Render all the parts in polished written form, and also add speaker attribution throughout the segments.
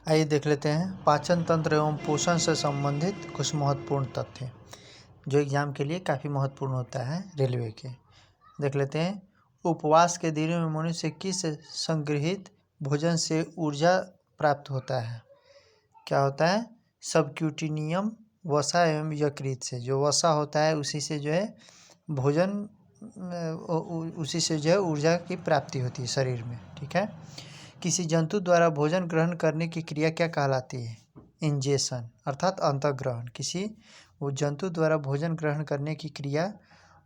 Speaker 1: आइए देख लेते हैं पाचन तंत्र एवं पोषण से संबंधित कुछ महत्वपूर्ण तथ्य जो एग्जाम के लिए काफ़ी महत्वपूर्ण होता है रेलवे के। देख लेते हैं, उपवास के दिनों में मनुष्य किस संग्रहित भोजन से ऊर्जा प्राप्त होता है? क्या होता है? सबक्यूटिनियम वसा एवं यकृत से। जो वसा होता है उसी से जो है भोजन उसी से जो है ऊर्जा की प्राप्ति होती है शरीर में। ठीक है। किसी जंतु द्वारा भोजन ग्रहण करने की क्रिया क्या कहलाती है? इंजेशन अर्थात अंतःग्रहण। किसी वो जंतु द्वारा भोजन ग्रहण करने की क्रिया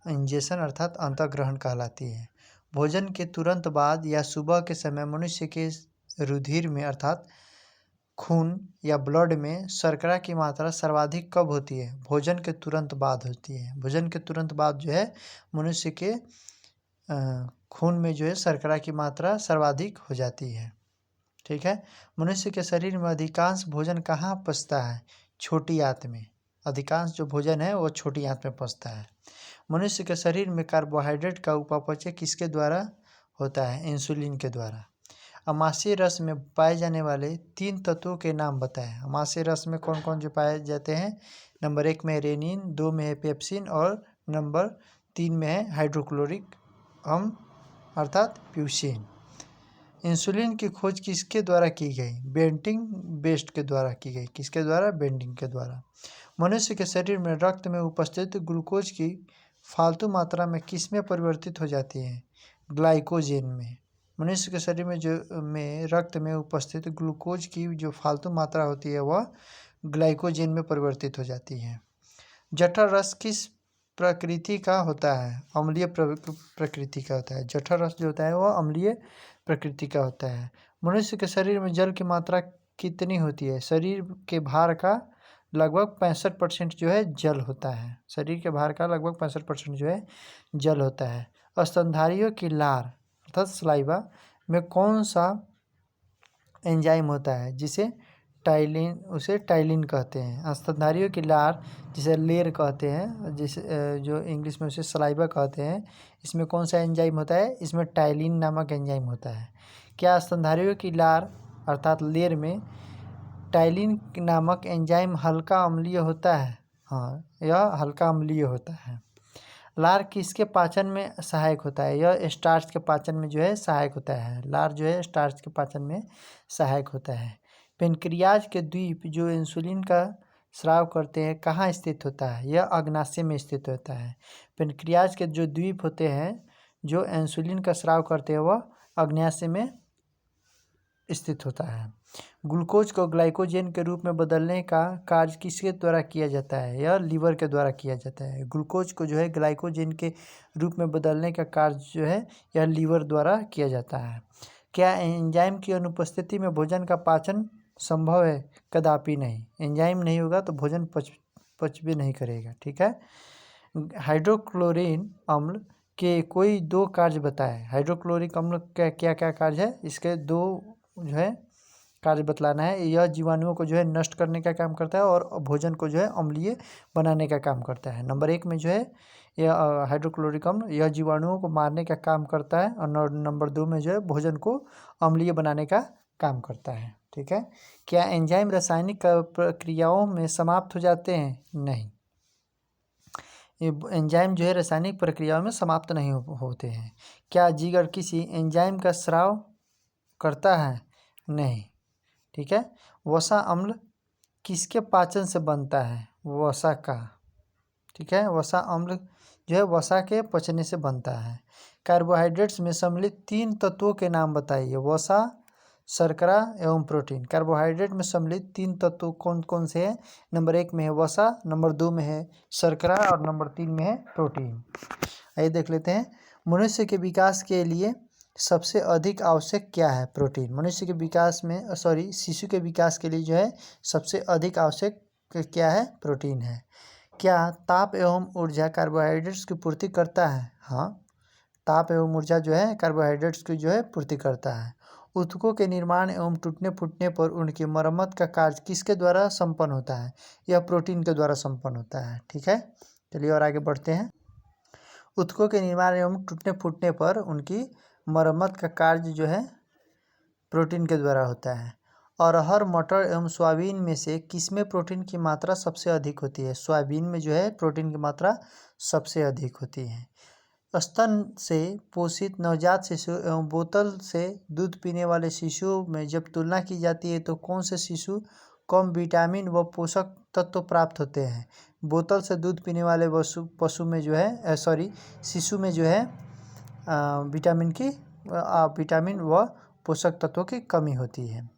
Speaker 1: इंजेशन अर्थात अंतःग्रहण कहलाती है। भोजन के तुरंत बाद या सुबह के समय मनुष्य के रुधिर में अर्थात खून या ब्लड में शर्करा की मात्रा सर्वाधिक कब होती है? भोजन के तुरंत बाद होती है। भोजन के तुरंत बाद जो है मनुष्य के खून में जो है शर्करा की मात्रा सर्वाधिक हो जाती है। ठीक है। मनुष्य के शरीर में अधिकांश भोजन कहाँ पचता है? छोटी आंत में। अधिकांश जो भोजन है वो छोटी आंत में पचता है। मनुष्य के शरीर में कार्बोहाइड्रेट का उपापचय किसके द्वारा होता है? इंसुलिन के द्वारा। अमाशय रस में पाए जाने वाले 3 तत्वों के नाम बताएं। अमाशय रस में कौन कौन जो पाए जाते हैं? नंबर 1 में रेनिन, 2 में है पेप्सिन और नंबर 3 में है हाइड्रोक्लोरिक अम्ल अर्थात प्यूसिन। इंसुलिन की खोज किसके द्वारा की गई? बेंटिंग बेस्ट के द्वारा की गई। किसके द्वारा? बेंटिंग के द्वारा। मनुष्य के शरीर में रक्त में उपस्थित ग्लूकोज की फालतू मात्रा में किस में परिवर्तित हो जाती है? ग्लाइकोजेन में। मनुष्य के शरीर में रक्त में उपस्थित ग्लूकोज की जो फालतू मात्रा होती है वह ग्लाइकोजेन में परिवर्तित हो जाती है। जठर रस किस प्रकृति का होता है? अम्लीय प्रकृति का होता है। जठर रस जो होता है वह अम्लीय प्रकृति का होता है। मनुष्य के शरीर में जल की मात्रा कितनी होती है? शरीर के भार का लगभग 65% जो है जल होता है। शरीर के भार का लगभग 65% जो है जल होता है। स्तनधारियों की लार अर्थात सलाइवा में कौन सा एंजाइम होता है जिसे टाइलिन कहते हैं? स्तनधारियों की लार जिसे लेर कहते हैं, जिसे जो इंग्लिश में उसे सलाइवा कहते हैं, इसमें कौन सा एंजाइम होता है? इसमें टाइलिन नामक एंजाइम होता है। क्या स्तनधारियों की लार अर्थात लेर में टाइलिन नामक एंजाइम हल्का अम्लीय होता है? हाँ, यह हल्का अम्लीय होता है। लार किसके पाचन में सहायक होता है? यह स्टार्च के पाचन में जो है सहायक होता है। लार जो है स्टार्च के पाचन में सहायक होता है। पेनक्रियाज के द्वीप जो इंसुलिन का स्राव करते हैं कहाँ स्थित होता है? यह अग्नाशय में स्थित होता है। पेनक्रियाज के जो द्वीप होते हैं जो इंसुलिन का स्राव करते हैं वह अग्नाशय में स्थित होता है। ग्लूकोज को ग्लाइकोजेन के रूप में बदलने का कार्य किसके द्वारा किया जाता है? यह लीवर के द्वारा किया जाता है। ग्लूकोज को जो है ग्लाइकोजेन के रूप में बदलने का कार्य जो है यह लीवर द्वारा किया जाता है। क्या एंजाइम की अनुपस्थिति में भोजन का पाचन संभव है? कदापि नहीं। एंजाइम नहीं होगा तो भोजन पच भी नहीं करेगा। ठीक है। हाइड्रोक्लोरिक अम्ल के कोई 2 कार्य बताएं। हाइड्रोक्लोरिक अम्ल का क्या क्या कार्य है? इसके 2 जो है कार्य बतलाना है। यह जीवाणुओं को जो है नष्ट करने का काम करता है और भोजन को जो है अम्लीय बनाने का काम करता है। नंबर 1 में जो है यह हाइड्रोक्लोरिक अम्ल यह जीवाणुओं को मारने का काम करता है और नंबर 2 में जो है भोजन को अम्लीय बनाने का काम करता है। ठीक है। क्या एंजाइम रासायनिक प्रक्रियाओं में समाप्त हो जाते हैं? नहीं। एंजाइम जो है रासायनिक प्रक्रियाओं में समाप्त नहीं होते हैं। क्या जिगर किसी एंजाइम का स्राव करता है? नहीं। ठीक है। वसा अम्ल किसके पाचन से बनता है? वसा का। ठीक है। वसा अम्ल जो है वसा के पचने से बनता है। कार्बोहाइड्रेट्स में सम्मिलित 3 तत्वों के नाम बताइए। वसा, शर्करा एवं प्रोटीन। कार्बोहाइड्रेट में सम्मिलित 3 तत्व कौन कौन से हैं? नंबर 1 में है वसा, नंबर 2 में है शर्करा और नंबर 3 में है प्रोटीन। आइए देख लेते हैं, मनुष्य के विकास के लिए सबसे अधिक आवश्यक क्या है? प्रोटीन। मनुष्य के विकास में शिशु के विकास के लिए जो है सबसे अधिक आवश्यक क्या है? प्रोटीन है। क्या ताप एवं ऊर्जा कार्बोहाइड्रेट्स की पूर्ति करता है? हाँ, ताप एवं ऊर्जा जो है कार्बोहाइड्रेट्स की जो है पूर्ति करता है। ऊतकों के निर्माण एवं टूटने फूटने पर उनकी मरम्मत का कार्य किसके द्वारा संपन्न होता है? यह प्रोटीन के द्वारा संपन्न होता है। ठीक है। चलिए और आगे बढ़ते हैं। ऊतकों के निर्माण एवं टूटने फूटने पर उनकी मरम्मत का कार्य जो है प्रोटीन के द्वारा होता है। अरहर, मटर एवं सोयाबीन में से किसमें प्रोटीन की मात्रा सबसे अधिक होती है? सोयाबीन में जो है प्रोटीन की मात्रा सबसे अधिक होती है। स्तन से पोषित नवजात शिशु एवं बोतल से दूध पीने वाले शिशुओं में जब तुलना की जाती है तो कौन से शिशु कम विटामिन व पोषक तत्व प्राप्त होते हैं? बोतल से दूध पीने वाले पशु में जो है शिशु में जो है विटामिन व पोषक तत्वों की कमी होती है।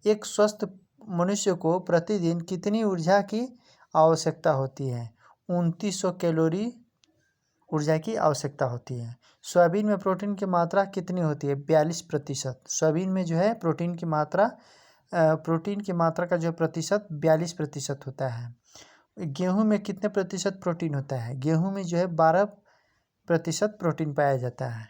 Speaker 1: एक स्वस्थ मनुष्य को प्रतिदिन कितनी ऊर्जा की आवश्यकता होती है? 2900 कैलोरी ऊर्जा की आवश्यकता होती है। सोयाबीन में प्रोटीन की मात्रा कितनी होती है? 42%। सोयाबीन में जो है प्रोटीन की मात्रा का जो प्रतिशत 42% होता है। गेहूं में कितने प्रतिशत प्रोटीन होता है? गेहूं में जो है 12% प्रोटीन पाया जाता है।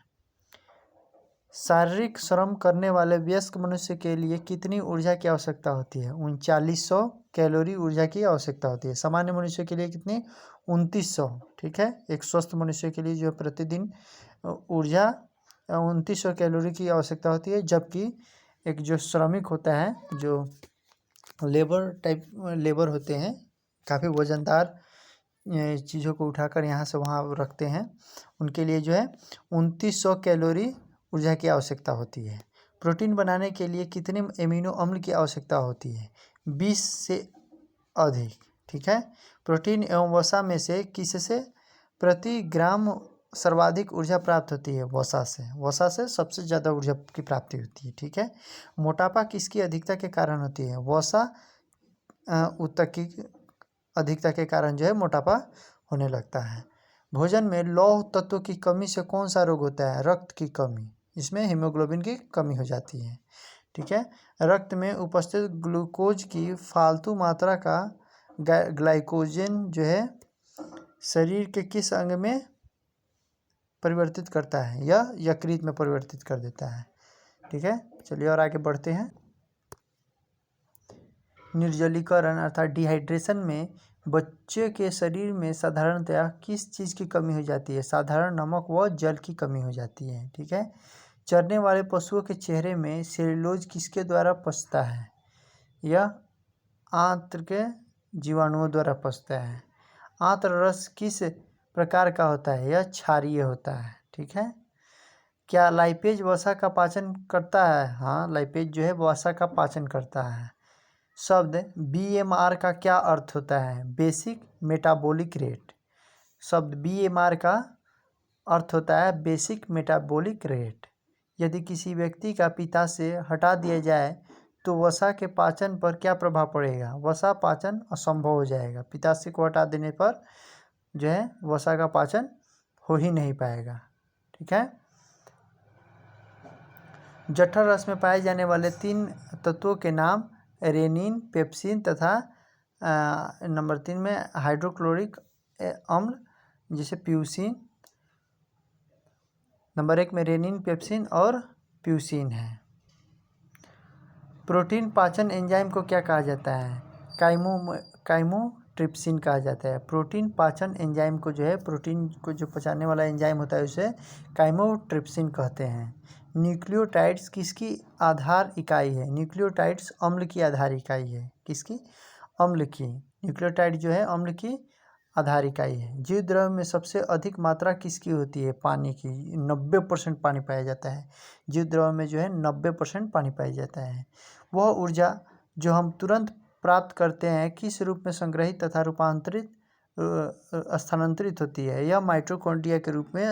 Speaker 1: शारीरिक श्रम करने वाले वयस्क मनुष्य के लिए कितनी ऊर्जा की आवश्यकता होती है? 3900 कैलोरी ऊर्जा की आवश्यकता होती है। सामान्य मनुष्य के लिए कितनी? 2900। ठीक है, एक स्वस्थ मनुष्य के लिए जो प्रतिदिन ऊर्जा 2900 कैलोरी की आवश्यकता होती है, जबकि एक जो श्रमिक होता है, जो लेबर होते हैं, काफ़ी वजनदार चीज़ों को उठाकर यहाँ से वहाँ रखते हैं, उनके लिए जो है 2900 कैलोरी ऊर्जा की आवश्यकता होती है। प्रोटीन बनाने के लिए कितने एमिनो अम्ल की आवश्यकता होती है? 20 से अधिक। ठीक है, प्रोटीन एवं वसा में से किससे प्रति ग्राम सर्वाधिक ऊर्जा प्राप्त होती है? वसा से सबसे ज़्यादा ऊर्जा की प्राप्ति होती है। ठीक है, मोटापा किसकी अधिकता के कारण होती है? वसा ऊतक की अधिकता के कारण जो है मोटापा होने लगता है। भोजन में लौह तत्व की कमी से कौन सा रोग होता है? रक्त की कमी। इसमें हीमोग्लोबिन की कमी हो जाती है। ठीक है, रक्त में उपस्थित ग्लूकोज की फालतू मात्रा का ग्लाइकोजन जो है शरीर के किस अंग में परिवर्तित करता है? यह यकृत में परिवर्तित कर देता है। ठीक है, चलिए और आगे बढ़ते हैं। निर्जलीकरण अर्थात डिहाइड्रेशन में बच्चे के शरीर में साधारणतया किस चीज़ की कमी हो जाती है? साधारण नमक व जल की कमी हो जाती है। ठीक है, चरने वाले पशुओं के चेहरे में सेल्यूलोज किसके द्वारा पचता है? यह आंत्र के जीवाणुओं द्वारा पचता है। आंत्र रस किस प्रकार का होता है? यह क्षारीय होता है। ठीक है, क्या लाइपेज वसा का पाचन करता है? हाँ, लाइपेज जो है वसा का पाचन करता है। शब्द BMR का क्या अर्थ होता है? Basic metabolic rate. शब्द BMR का अर्थ होता है बेसिक मेटाबॉलिक रेट। यदि किसी व्यक्ति का पित्ताशय हटा दिया जाए तो वसा के पाचन पर क्या प्रभाव पड़ेगा? वसा पाचन असंभव हो जाएगा। पित्ताशय को हटा देने पर जो है वसा का पाचन हो ही नहीं पाएगा। ठीक है, जठर रस में पाए जाने वाले 3 तत्वों के नाम रेनिन, पेप्सिन तथा नंबर 3 में हाइड्रोक्लोरिक अम्ल जिसे प्यूसिन। नंबर 1 में रेनिन, पेप्सिन और प्यूसिन है। प्रोटीन पाचन एंजाइम को क्या कहा जाता है? काइमोट्रिप्सिन कहा जाता है। प्रोटीन पाचन एंजाइम को जो है, प्रोटीन को जो पचाने वाला एंजाइम होता है उसे काइमोट्रिप्सिन कहते हैं। न्यूक्लियोटाइड्स किसकी आधार इकाई है? न्यूक्लियोटाइड्स अम्ल की आधार इकाई है। किसकी? अम्ल की। न्यूक्लियोटाइड जो है अम्ल की आधार इकाई है। जीव द्रव्य में सबसे अधिक मात्रा किसकी होती है? पानी की। 90% पानी पाया जाता है। जीव द्रव्य में जो है 90% पानी पाया जाता है। वह ऊर्जा जो हम तुरंत प्राप्त करते हैं किस रूप में संग्रहित तथा स्थानांतरित होती है? यह माइटोकॉन्ड्रिया के रूप में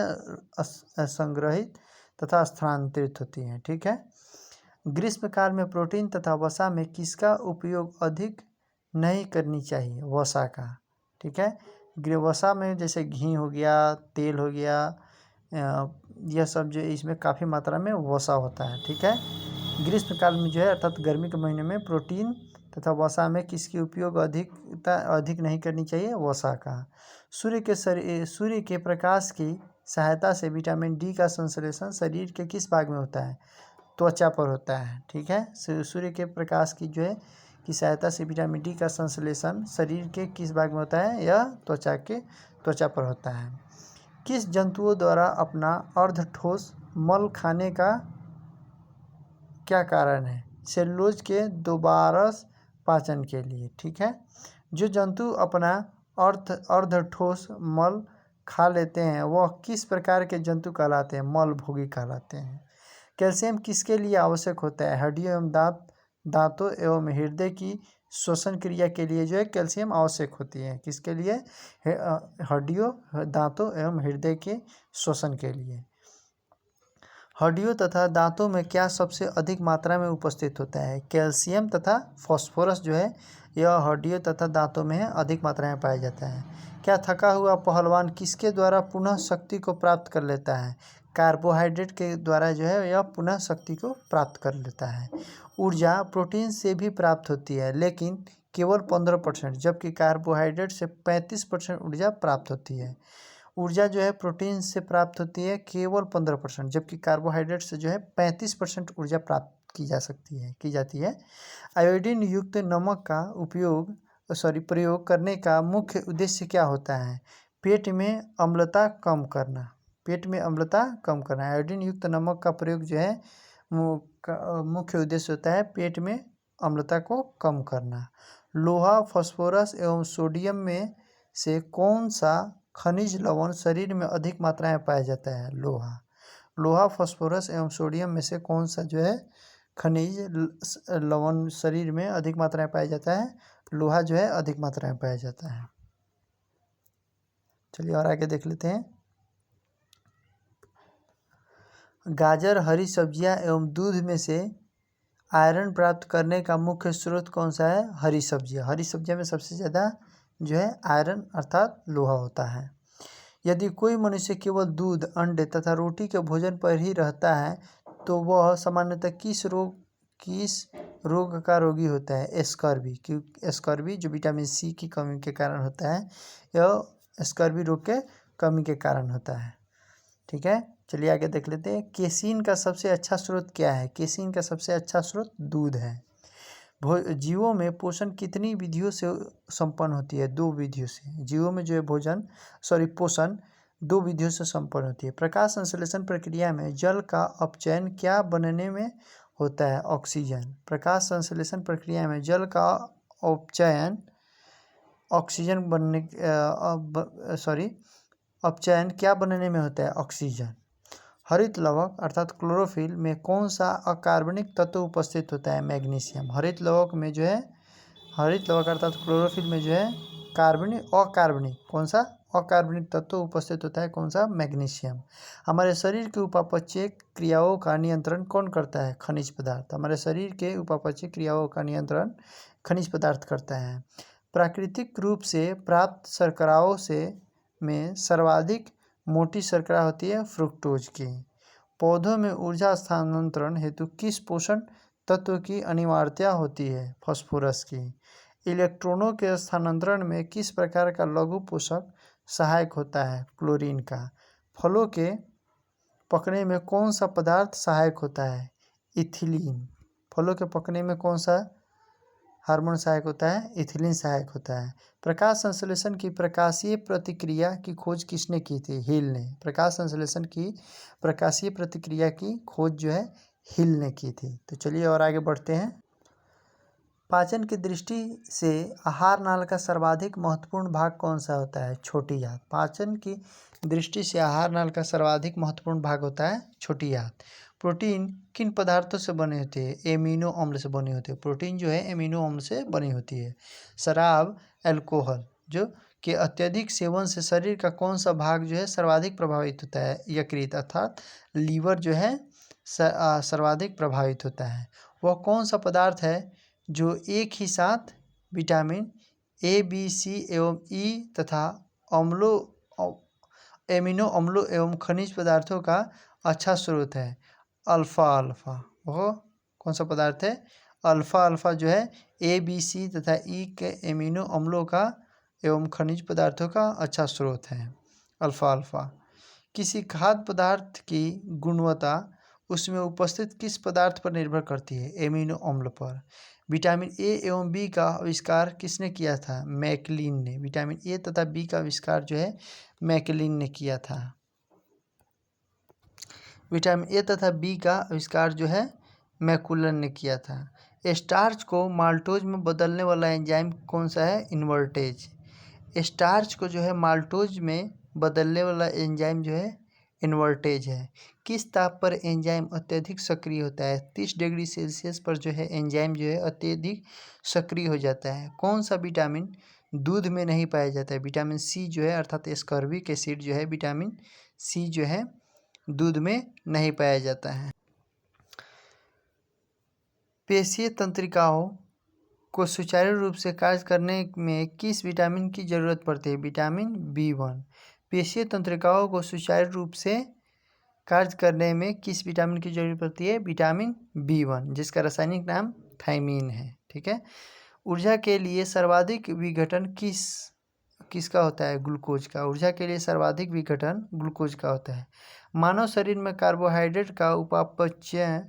Speaker 1: संग्रहित तथा स्थानांतरित होती है। ठीक है, ग्रीष्म काल में प्रोटीन तथा वसा में किसका उपयोग अधिक नहीं करनी चाहिए? वसा का। ठीक है, वसा में जैसे घी हो गया, तेल हो गया, यह सब जो इसमें काफ़ी मात्रा में वसा होता है। ठीक है, ग्रीष्म काल में जो है अर्थात गर्मी के महीने में प्रोटीन तथा वसा में किसकी उपयोग अधिक नहीं करनी चाहिए? वसा का। सूर्य के प्रकाश की सहायता से विटामिन डी का संश्लेषण शरीर के किस भाग में होता है? त्वचा पर होता है। ठीक है, सूर्य के प्रकाश की जो है की सहायता से विटामिन डी का संश्लेषण शरीर के किस भाग में होता है? यह त्वचा पर होता है। किस जंतुओं द्वारा अपना अर्धठोस मल खाने का क्या कारण है? सेलुलोज के दोबारा पाचन के लिए। ठीक है, जो जंतु अपना अर्ध ठोस मल खा लेते हैं वह किस प्रकार के जंतु कहलाते हैं? मलभोगी कहलाते हैं। कैल्शियम किसके लिए आवश्यक होता है? हड्डियों एवं दांतों एवं हृदय की श्वसन क्रिया के लिए जो है कैल्शियम आवश्यक होती है। किसके लिए? हड्डियों, दांतों एवं हृदय के श्वसन के लिए। हड्डियों तथा दांतों में क्या सबसे अधिक मात्रा में उपस्थित होता है? कैल्शियम तथा फास्फोरस जो है यह हड्डियों तथा दांतों में अधिक मात्रा में पाया जाता है। क्या थका हुआ पहलवान किसके द्वारा पुनः शक्ति को प्राप्त कर लेता है? कार्बोहाइड्रेट के द्वारा जो है यह पुनः शक्ति को प्राप्त कर लेता है। ऊर्जा प्रोटीन से भी प्राप्त होती है लेकिन केवल 15%, जबकि कार्बोहाइड्रेट से 35% ऊर्जा प्राप्त होती है। ऊर्जा जो है प्रोटीन से प्राप्त होती है केवल 15%, जबकि कार्बोहाइड्रेट से जो है 35% ऊर्जा प्राप्त की जाती है। आयोडीन युक्त नमक का प्रयोग करने का मुख्य उद्देश्य क्या होता है? पेट में अम्लता कम करना। आयोडीन युक्त नमक का प्रयोग जो है मुख्य उद्देश्य होता है पेट में अम्लता को कम करना। लोहा, फास्फोरस एवं सोडियम में से कौन सा खनिज लवण शरीर में अधिक मात्रा में पाया जाता है? लोहा, फास्फोरस एवं सोडियम में से कौन सा जो है खनिज लवण शरीर में अधिक मात्रा में पाया जाता है? लोहा जो है अधिक मात्रा में पाया जाता है। चलिए और आगे देख लेते हैं। गाजर, हरी सब्जियां एवं दूध में से आयरन प्राप्त करने का मुख्य स्रोत कौन सा है? हरी सब्जियां में सबसे ज़्यादा जो है आयरन अर्थात लोहा होता है। यदि कोई मनुष्य केवल दूध, अंडे तथा रोटी के भोजन पर ही रहता है तो वह सामान्यतः किस रोग का रोगी होता है? स्कर्वी जो विटामिन सी की कमी के कारण होता है, यह स्कर्वी रोग के कमी के कारण होता है। ठीक है, चलिए आगे देख लेते हैं। केसीन का सबसे अच्छा स्रोत क्या है? केसीन का सबसे अच्छा स्रोत दूध है। जीवों में पोषण कितनी विधियों से संपन्न होती है? 2 विधियों से। जीवों में जो है पोषण 2 विधियों से संपन्न होती है। प्रकाश संश्लेषण प्रक्रिया में जल का अपचयन क्या बनने में होता है? ऑक्सीजन। प्रकाश संश्लेषण प्रक्रिया में जल का अपचयन अपचयन क्या बनने में होता है? ऑक्सीजन। हरित लवक अर्थात क्लोरोफिल में कौन सा अकार्बनिक तत्व उपस्थित होता है? मैग्नीशियम। हरित लवक अर्थात क्लोरोफिल में जो है अकार्बनिक तत्व उपस्थित होता है? कौन सा? मैग्नीशियम। हमारे शरीर के उपापचय क्रियाओं का नियंत्रण कौन करता है? खनिज पदार्थ। हमारे शरीर के उपापचय क्रियाओं का नियंत्रण खनिज पदार्थ करता है। प्राकृतिक रूप से प्राप्त शर्कराओं में सर्वाधिक मोटी शर्करा होती है फ्रुक्टोज की। पौधों में ऊर्जा स्थानांतरण हेतु किस पोषण तत्व की अनिवार्यता होती है? फास्फोरस की। इलेक्ट्रॉनों के स्थानांतरण में किस प्रकार का लघु पोषक सहायक होता है? क्लोरीन का। फलों के पकने में कौन सा पदार्थ सहायक होता है? इथिलीन। फलों के पकने में कौन सा हार्मोन सहायक होता है? इथिलीन सहायक होता है। प्रकाश संश्लेषण की प्रकाशीय प्रतिक्रिया की खोज किसने की थी? हिल ने। प्रकाश संश्लेषण की प्रकाशीय प्रतिक्रिया की खोज जो है हिल ने की थी। तो चलिए और आगे बढ़ते हैं। पाचन की दृष्टि से आहार नाल का सर्वाधिक महत्वपूर्ण भाग कौन सा होता है? छोटी आंत। पाचन की दृष्टि से आहार नाल का सर्वाधिक महत्वपूर्ण भाग होता है छोटी आंत। प्रोटीन किन पदार्थों से बने होते हैं? एमिनो अम्ल से बने होते हैं। प्रोटीन जो है एमिनो अम्ल से बनी होती है। शराब, अल्कोहल जो कि अत्यधिक सेवन से शरीर का कौन सा भाग जो है सर्वाधिक प्रभावित होता है? यकृत अर्थात लीवर जो है सर्वाधिक प्रभावित होता है। वह कौन सा पदार्थ है जो एक ही साथ विटामिन ए, बी, सी एवं ई तथा एमिनो अम्लों एवं खनिज पदार्थों का अच्छा स्रोत है? अल्फा। वह कौन सा पदार्थ है? अल्फा जो है ए, बी, सी तथा ई के एमिनो अम्लों का एवं खनिज पदार्थों का अच्छा स्रोत है अल्फा। किसी खाद्य पदार्थ की गुणवत्ता उसमें उपस्थित किस पदार्थ पर निर्भर करती है? एमिनो अम्ल पर। विटामिन ए एवं बी का आविष्कार किसने किया था? मैकलिन ने। विटामिन ए तथा बी का आविष्कार जो है मैकलिन ने किया था। विटामिन ए तथा बी का आविष्कार जो है मैकुलन ने किया था। स्टार्च को माल्टोज में बदलने वाला एंजाइम कौन सा है? इन्वर्टेज। स्टार्च को जो है माल्टोज में बदलने वाला एंजाइम जो है इन्वर्टेज है। किस ताप पर एंजाइम अत्यधिक सक्रिय होता है? 30 डिग्री सेल्सियस पर जो है एंजाइम जो है अत्यधिक सक्रिय हो जाता है। कौन सा विटामिन दूध में नहीं पाया जाता है? विटामिन सी जो है अर्थात एस्कॉर्बिक एसिड जो है विटामिन सी जो है दूध में नहीं पाया जाता है। पेशीय तंत्रिकाओं को सुचारू रूप से कार्य करने में किस विटामिन की जरूरत पड़ती है? Vitamin B1। पेशीय तंत्रिकाओं को सुचारू रूप से कार्य करने में किस विटामिन की जरूरत पड़ती है? विटामिन B1, जिसका रासायनिक नाम थायमीन है। ठीक है। ऊर्जा के लिए सर्वाधिक विघटन किसका होता है? ग्लूकोज का। ऊर्जा के लिए सर्वाधिक विघटन ग्लूकोज का होता है। मानव शरीर में कार्बोहाइड्रेट का उपापचय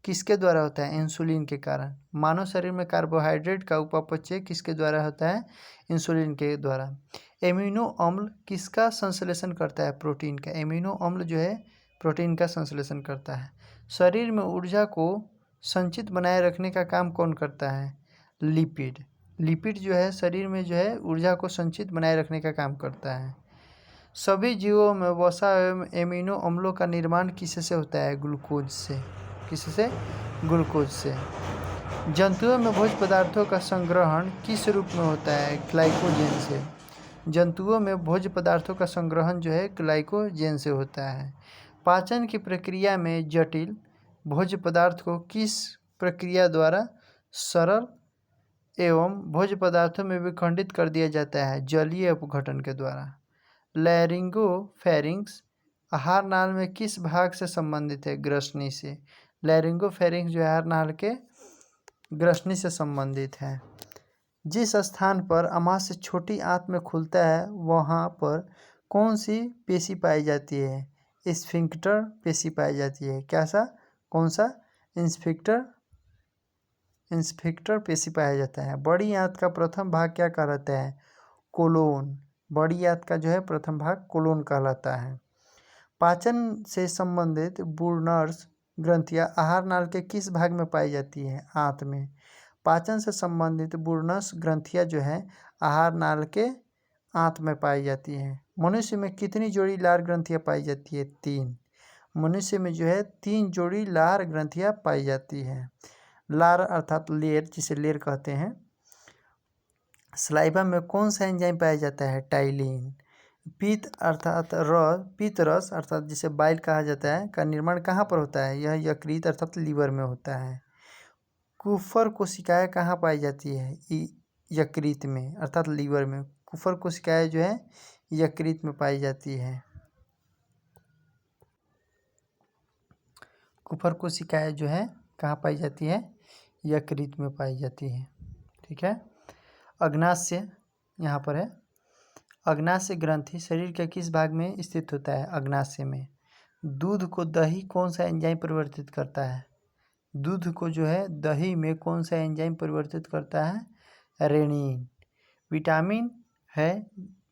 Speaker 1: किसके द्वारा होता है? इंसुलिन के कारण। मानव शरीर में कार्बोहाइड्रेट का उपापचय किसके द्वारा होता है? इंसुलिन के द्वारा। एमिनो अम्ल किसका संश्लेषण करता है? प्रोटीन का। एमिनो अम्ल जो है प्रोटीन का संश्लेषण करता है। शरीर में ऊर्जा को संचित बनाए रखने का काम कौन करता है? लिपिड। लिपिड जो है शरीर में जो है ऊर्जा को संचित बनाए रखने का काम करता है। सभी जीवों में वसा एवं एमिनो अम्लों का निर्माण किससे होता है? ग्लूकोज से। किससे? ग्लूकोज से। जंतुओं में भोज्य पदार्थों का संग्रहण किस रूप में होता है? ग्लाइकोजन से। जंतुओं में भोज्य पदार्थों का संग्रहण जो है ग्लाइकोजन से होता है। पाचन की प्रक्रिया में जटिल भोज्य पदार्थ को किस प्रक्रिया द्वारा सरल एवं भोज्य पदार्थों में विखंडित कर दिया जाता है? जलीय अपघटन के द्वारा। लैरिंगोफेरिंक्स आहार नाल में किस भाग से संबंधित है? ग्रसनी से। लैरिंगोफेरिंक्स जो है आहार नाल के ग्रसनी से संबंधित है। जिस स्थान पर आमाशय छोटी आंत में खुलता है वहाँ पर कौन सी पेशी पाई जाती है? स्फिंक्टर पेशी पाई जाती है। क्या सा? कौन सा? स्फिंक्टर पेशी पाया जाता है। बड़ी आंत का प्रथम भाग क्या कहलाता है? कोलोन। बड़ी आंत का जो है प्रथम भाग कोलोन कहलाता है। पाचन से संबंधित बुर्नर्स ग्रंथियां आहार नाल के किस भाग में पाई जाती है? आंत में। पाचन से संबंधित बुर्नस ग्रंथियां जो है आहार नाल के आंत में पाई जाती हैं। मनुष्य में कितनी जोड़ी लार ग्रंथियां पाई जाती है? 3। मनुष्य में जो है 3 जोड़ी लार ग्रंथियां पाई जाती हैं। लार अर्थात लेर, जिसे लेर कहते हैं। सलाइवा में कौन सा एंजाइम पाया जाता है? टाइलिन। पित्त रस अर्थात जिसे बाइल कहा जाता है का निर्माण कहाँ पर होता है? यह यकृत अर्थात लीवर में होता है। कुफर कोशिकाएं कहाँ पाई जाती है? यकृत में अर्थात लीवर में। कुफर कोशिकाएं जो है यकृत में पाई जाती है। कुफर कोशिकाएं जो है कहाँ पाई जाती है? यकृत में पाई जाती है। ठीक है। अग्नाशय यहाँ पर है। अग्नाशय ग्रंथि शरीर के किस भाग में स्थित होता है? अग्नाशय में। दूध को दही कौन सा एंजाइम परिवर्तित करता है? दूध को जो है दही में कौन सा एंजाइम परिवर्तित करता है? रेनिन। विटामिन है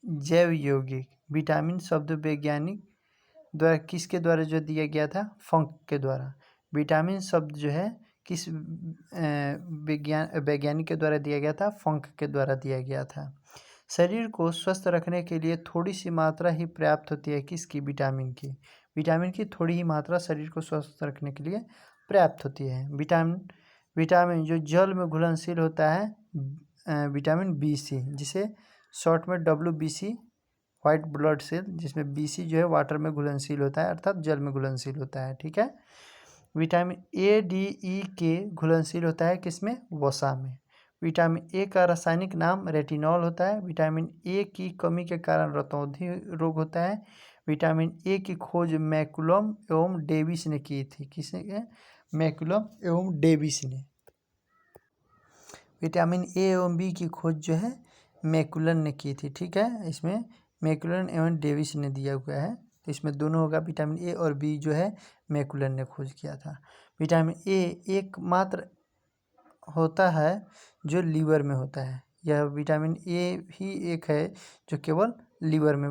Speaker 1: जैव यौगिक। विटामिन शब्द वैज्ञानिक द्वारा किसके द्वारा जो दिया गया था? फंक के द्वारा। विटामिन शब्द जो है किस वैज्ञानिक के द्वारा दिया गया था? फंक के द्वारा दिया गया था। शरीर को स्वस्थ रखने के लिए थोड़ी सी मात्रा ही पर्याप्त होती है किसकी? विटामिन की। विटामिन की थोड़ी ही मात्रा शरीर को स्वस्थ रखने के लिए पर्याप्त होती है। विटामिन जो जल में घुलनशील होता है विटामिन BC, जिसे शॉर्ट में WBC व्हाइट ब्लड सेल, जिसमें BC जो है वाटर में घुलनशील होता है अर्थात जल में घुलनशील होता है। ठीक है। विटामिन ADE घुलनशील होता है किसमें? वसा में। विटामिन ए का रासायनिक नाम रेटिनॉल होता है। विटामिन ए की कमी के कारण रतौंधी रोग होता है। विटामिन ए की खोज मैकुलम एवं डेविस ने की थी। किसने? मैकुलम एवं डेविस ने। विटामिन ए एवं बी की खोज जो है मैकुलन ने की थी। ठीक है। इसमें मैकुलन एवं डेविस ने दिया हुआ है, तो इसमें दोनों होगा। विटामिन ए और बी जो है मैकुलन ने खोज किया था। विटामिन ए एकमात्र होता है जो लीवर में होता है। यह विटामिन ए ही एक है जो केवल लीवर में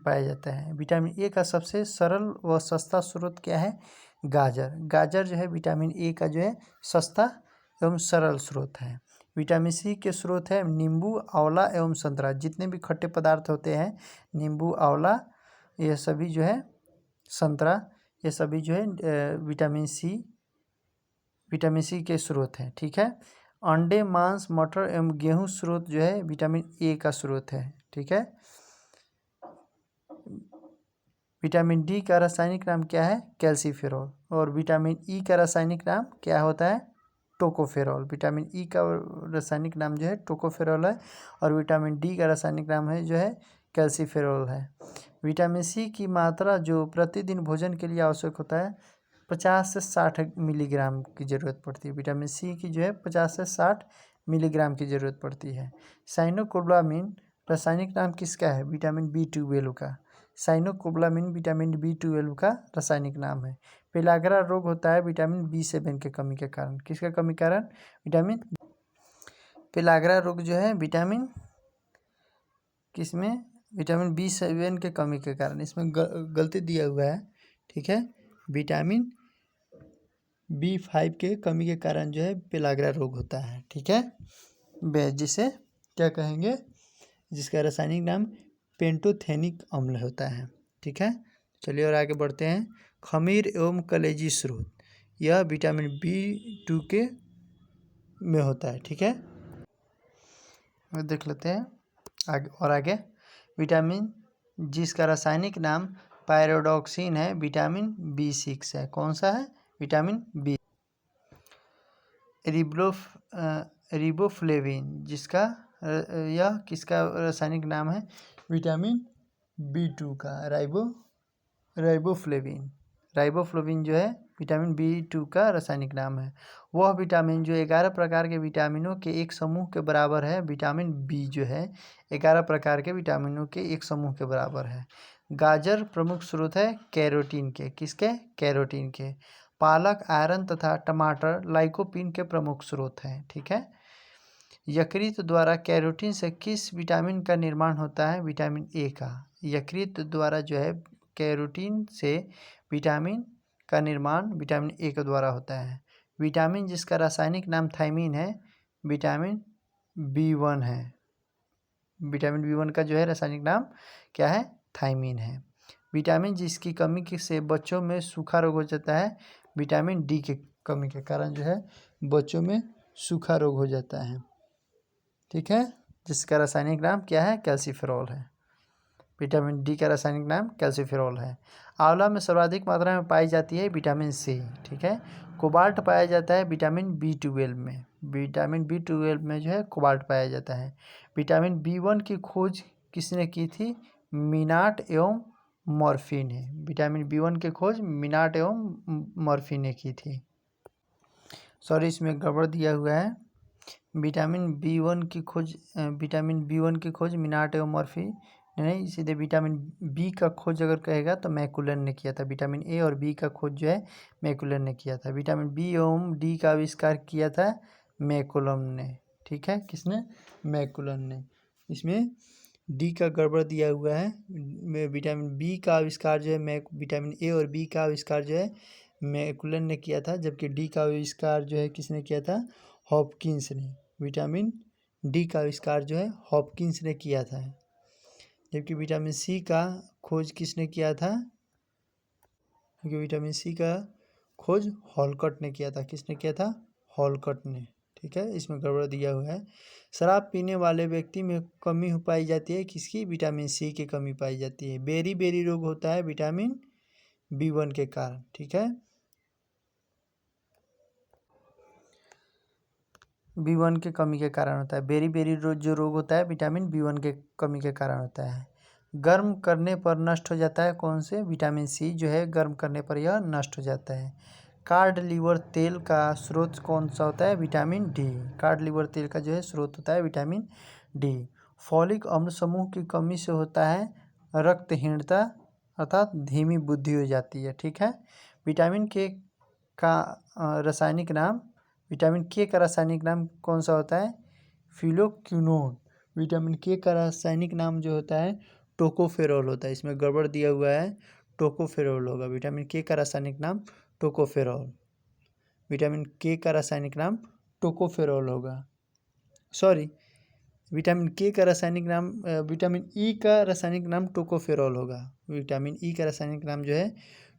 Speaker 1: पाया जाता है। विटामिन ए का सबसे सरल व सस्ता स्रोत क्या है? गाजर। गाजर जो है विटामिन ए का जो है सस्ता एवं सरल स्रोत हैं। विटामिन सी के स्रोत है नींबू, आंवला एवं संतरा। जितने भी खट्टे पदार्थ होते हैं, नींबू, आंवला, ये सभी जो है, संतरा, ये सभी जो है विटामिन सी के स्रोत हैं। ठीक है। अंडे, मांस, मटर एवं गेहूं स्रोत जो है विटामिन ए का स्रोत है। ठीक है। विटामिन डी का रासायनिक नाम क्या है? कैल्सीफेरॉल। और विटामिन ई का रासायनिक नाम क्या होता है? टोकोफेरॉल। विटामिन ई का रासायनिक नाम जो है टोकोफेरॉल है, और विटामिन डी का रासायनिक नाम है जो है कैल्सीफेरॉल है। विटामिन सी की मात्रा जो प्रतिदिन भोजन के लिए आवश्यक होता है 50 से 60 मिलीग्राम की ज़रूरत पड़ती है। विटामिन सी की जो है 50 से 60 मिलीग्राम की ज़रूरत पड़ती है। साइनोकोबालामिन रासायनिक नाम किसका है? विटामिन B12 का। साइनोकोबालामिन विटामिन B12 का रासायनिक नाम है। पेलाग्रा रोग होता है विटामिन B7 के कमी के कारण। किसका कमी के कारण? विटामिन पेलाग्रा रोग जो है विटामिन किसमें? विटामिन B7 के कमी के कारण। इसमें गलती दिया हुआ है। ठीक है। विटामिन B5 के कमी के कारण जो है पेलाग्रा रोग होता है। ठीक है। जिसे क्या कहेंगे? जिसका रासायनिक नाम पेंटोथेनिक अम्ल होता है। ठीक है। चलिए और आगे बढ़ते हैं। खमीर एवं कलेजी स्रोत, यह विटामिन B2 के में होता है। ठीक है। देख लेते हैं आगे। विटामिन जिसका रासायनिक नाम पायरोडॉक्सिन है विटामिन B6 है। कौन सा है? Vitamin B। रिबोफ्लेविन जिसका यह किसका रासायनिक नाम है? विटामिन B2 का। राइबोफ्लेविन जो है विटामिन B2 का रासायनिक नाम है। वह विटामिन जो 11 प्रकार के विटामिनों के एक समूह के बराबर है। विटामिन B जो है 11 प्रकार के विटामिनों के एक समूह के बराबर है। गाजर प्रमुख स्रोत है कैरोटीन के। किसके? कैरोटीन के। पालक आयरन तथा टमाटर लाइकोपीन के प्रमुख स्रोत हैं। ठीक है। यकृत द्वारा कैरोटीन से किस विटामिन का निर्माण होता है? विटामिन ए का। यकृत द्वारा जो है कैरोटीन से विटामिन का निर्माण विटामिन ए के द्वारा होता है। विटामिन जिसका रासायनिक नाम थायमीन है विटामिन B1 है। विटामिन B1 का जो है रासायनिक नाम क्या है? थायमीन है। विटामिन जिसकी कमी से बच्चों में सूखा रोग हो जाता है विटामिन डी के कमी के कारण जो है बच्चों में सूखा रोग हो जाता है। ठीक है। जिसका रासायनिक नाम क्या है? कैल्सीफेरॉल है। विटामिन डी का रासायनिक नाम कैल्सीफेरॉल है। आंवला में सर्वाधिक मात्रा में पाई जाती है विटामिन सी। ठीक है। कोबाल्ट पाया जाता है विटामिन B12 में। विटामिन B12 में जो है कोबाल्ट पाया जाता है। विटामिन B1 की खोज किसने की थी? मिनाट एवं मॉर्फी ने। विटामिन B1 की खोज मिनाट एवं मॉर्फी ने की थी। सॉरी, इसमें गड़बड़ दिया हुआ है। विटामिन B1 की खोज मिनाट एवं मॉर्फी नहीं, सीधे विटामिन B का खोज अगर कहेगा तो मैकुलन ने किया था। विटामिन ए और बी का खोज जो है मैकुलन ने किया था। विटामिन B एवं डी का आविष्कार किया था मैकुलम ने। ठीक है। किसने? मैकुलन ने। इसमें डी का गड़बड़ दिया हुआ है। विटामिन B का आविष्कार जो है विटामिन ए और बी का आविष्कार जो है मैकुलन ने किया था, जबकि डी का आविष्कार जो है किसने किया था? हॉपकिंस ने। विटामिन डी का आविष्कार जो है हॉपकिंस ने किया था, जबकि विटामिन सी का खोज किसने किया था? क्योंकि विटामिन सी का खोज हॉलकट ने किया था। किसने किया था? हॉलकट ने। ठीक है। इसमें गड़बड़ दिया हुआ है। शराब पीने वाले व्यक्ति में कमी पाई जाती है किसकी? विटामिन सी की कमी पाई जाती है। बेरी रोग होता है विटामिन B1 के कारण। ठीक है। B1 के कमी के कारण होता है। बेरी जो रोग होता है विटामिन B1 के कमी के कारण होता है। गर्म करने पर नष्ट हो जाता है कौन से? विटामिन सी जो है गर्म करने पर यह नष्ट हो जाता है। कार्ड लिवर तेल का स्रोत कौन सा होता है? Vitamin D. कार्ड लिवर तेल का जो है स्रोत होता है विटामिन डी। फॉलिक अम्ल समूह की कमी से होता है रक्तहीनता अर्थात धीमी बुद्धि हो जाती है। ठीक है। विटामिन के का रासायनिक नाम विटामिन के का रासायनिक नाम कौन सा होता है? फिलोक्विनोन। विटामिन के का रासायनिक नाम जो होता है टोकोफेरॉल होता है। इसमें गड़बड़ दिया हुआ है, टोकोफेरॉल होगा। विटामिन के का रासायनिक नाम टोकोफेरॉल। विटामिन के का रासायनिक नाम टोकोफेरोल होगा। सॉरी, विटामिन के का रासायनिक नाम विटामिन ई का रासायनिक नाम टोकोफेरोल होगा। विटामिन ई का रासायनिक नाम जो है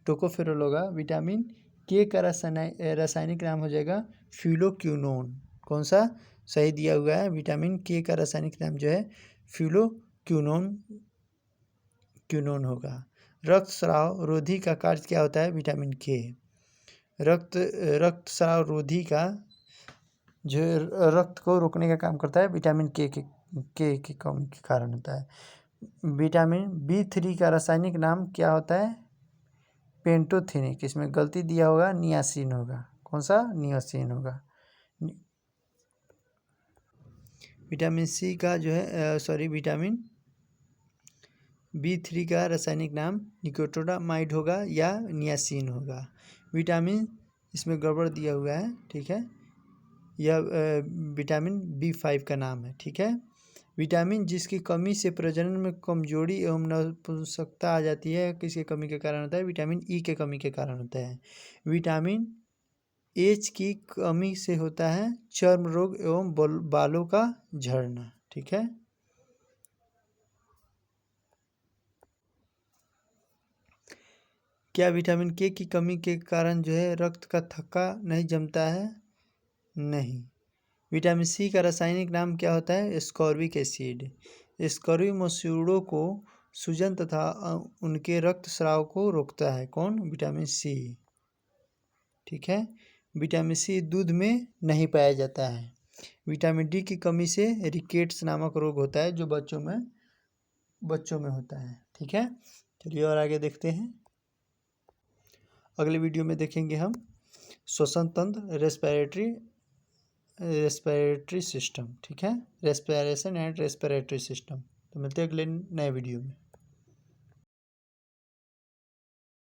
Speaker 1: टोकोफेरोल होगा। विटामिन के का रासायनिक नाम हो जाएगा फ्यूलोक्विनोन। कौन सा सही दिया हुआ है? विटामिन के का रासायनिक नाम जो है फ्यूलोक्विनोन होगा। रक्तस्राव रोधी का कार्य क्या होता है? विटामिन के। रक्तस्राव रोधी का जो रक्त को रोकने का काम करता है विटामिन के कमी के कारण होता है। विटामिन B3 का रासायनिक नाम क्या होता है? पेंटोथेनिक। इसमें गलती दिया होगा, नियासिन होगा। कौन सा? नियासिन होगा। विटामिन सी का जो है विटामिन B3 का रासायनिक नाम निकोटोडामाइड होगा या नियासिन होगा। विटामिन इसमें गड़बड़ दिया हुआ है, ठीक है। यह विटामिन B5 का नाम है, ठीक है। विटामिन जिसकी कमी से प्रजनन में कमजोरी एवं नपुंसकता आ जाती है, किसके कमी के कारण होता है? विटामिन ई के कमी के कारण होता है। विटामिन एच की कमी से होता है चर्म रोग एवं बालों का झड़ना, ठीक है। क्या विटामिन के की कमी के कारण जो है रक्त का थक्का नहीं जमता है? नहीं। विटामिन सी का रासायनिक नाम क्या होता है? Ascorbic acid. एस्कॉर्बिक मसूड़ों को सूजन तथा उनके रक्तस्राव को रोकता है। कौन? विटामिन सी, ठीक है। विटामिन सी दूध में नहीं पाया जाता है। विटामिन डी की कमी से रिकेट्स नामक रोग होता है जो बच्चों में होता है, ठीक है। चलिए और आगे देखते हैं। अगले वीडियो में देखेंगे हम श्वसन तंत्र, रेस्पिरेटरी सिस्टम, ठीक है। Respiration and respiratory system. तो मिलते हैं अगले नए वीडियो में।